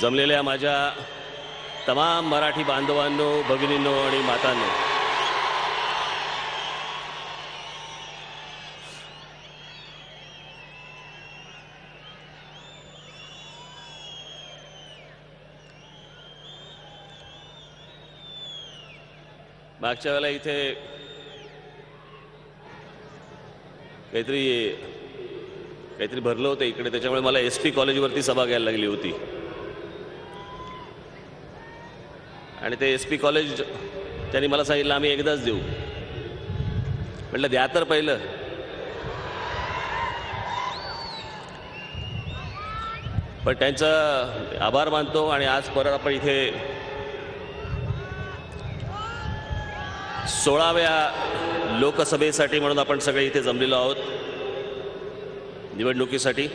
जमलेल्या माझ्या तमाम मराठी बांधवांनो, भगिनींनो आणि मातांनो, मागच्या वेळेला इथे काहीतरी भरलं होतं इकडे, त्याच्यामुळे मला SP कॉलेजवरती सभा घ्यायला लागली होती. आणि ते SP कॉलेज त्यांनी मला सांगितलं आम्ही एकदाच देऊ. म्हटलं द्या तर पहिलं. पण त्यांचा आभार मानतो आणि आज परत आपण इथे 16व्या लोकसभेसाठी म्हणून आपण सगळे इथे जमलेलो आहोत निवडणुकीसाठी.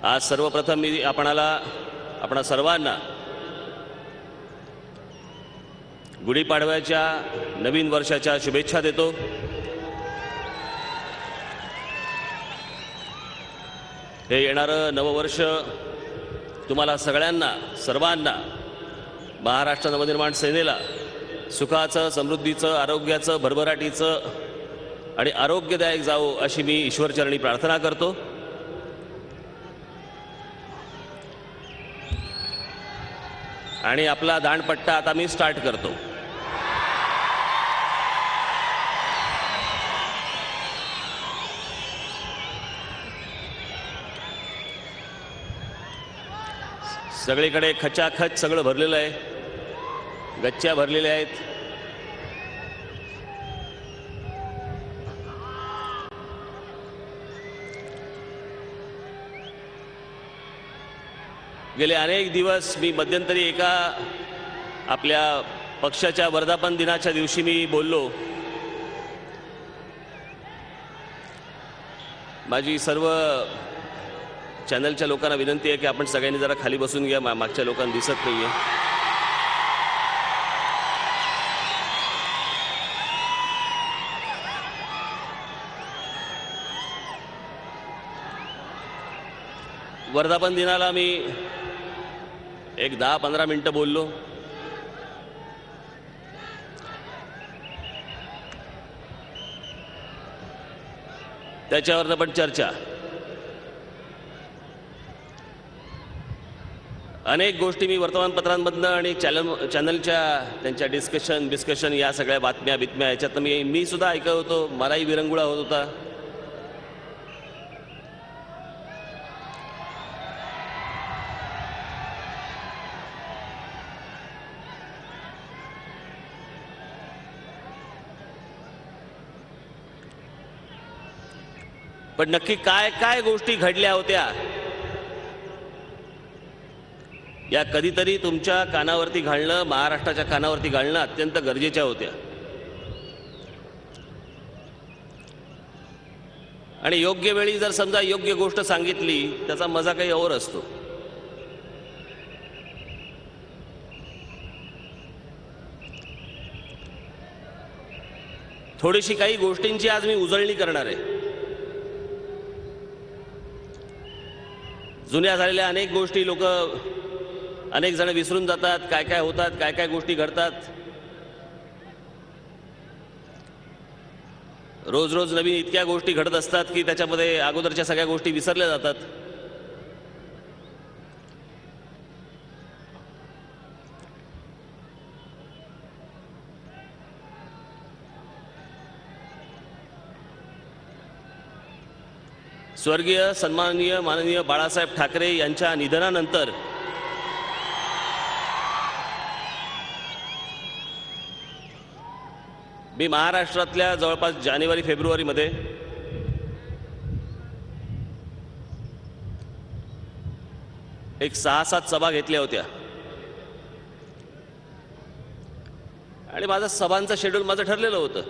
आज सर्वप्रथम मी आपणा सर्वांना गुढीपाडव्याच्या नवीन वर्षाच्या शुभेच्छा देतो. हे येणारं नववर्ष तुम्हाला सर्वांना महाराष्ट्र नवनिर्माण सेनेला सुखाचं, समृद्धीचं, आरोग्याचं, भरभराटीचं आणि आरोग्यदायक जावो अशी मी ईश्वरचरणी प्रार्थना करतो. आणि आपला दांडपट्टा आता मी स्टार्ट करतो. सगळीकडे खचाखच सगळं भरलेलं आहे, गच्च्या भरलेल्या आहेत. गेले अनेक दिवस मी मध्यंतरी एका आपल्या पक्षाच्या वर्धापन दिनाच्या दिवशी मी बोललो. माझी सर्व चॅनलच्या लोकांना विनंती आहे की आपण सगळ्यांनी जरा खाली बसून घ्या, मागच्या लोकांना दिसत नाहीये. वर्धापन दिनाला मी एक 10-15 मिनिटं बोललो. त्याच्यावर पण चर्चा, अनेक गोष्टी मी वर्तमानपत्रांमधनं आणि चॅनलच्या त्यांच्या डिस्कशन या सगळ्या बातम्या याच्यात मी सुद्धा ऐकत होतो. मलाही विरंगुळा होत होता. पण नक्की काय गोष्टी घडल्या होत्या या कधीतरी तुमच्या कानावरती घालणं, महाराष्ट्राच्या कानावरती घालणं अत्यंत गरजेच्या होत्या. आणि योग्य वेळी जर समजा योग्य गोष्ट सांगितली त्याचा मजा काही और असतो. थोडीशी काही गोष्टींची आज मी उजळणी करणार आहे. जुन्या झालेल्या अनेक गोष्टी अनेक जण विसरून जातात. काय होतात, काय गोष्टी घडतात. रोज नवीन इतक्या गोष्टी घडत असतात की त्याच्यामध्ये अगोदरच्या सगळ्या गोष्टी विसरल्या जातात. स्वर्गीय सन्माननीय माननीय बाळासाहेब ठाकरे यांच्या निधनानंतर मी महाराष्ट्रातल्या जवळपास जानेवारी-फेब्रुवारीमध्ये एक 6-7 सभा घेतल्या होत्या. आणि माझं सभांचं शेड्यूल ठरलेलं होतं.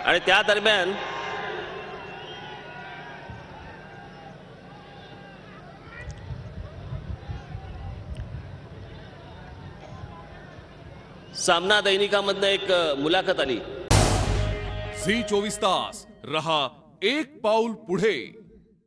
आणि त्या दरम्यान सामना दैनिकामधनं एक मुलाखत आली. झी 24 तास रहा एक पाऊल पुढे.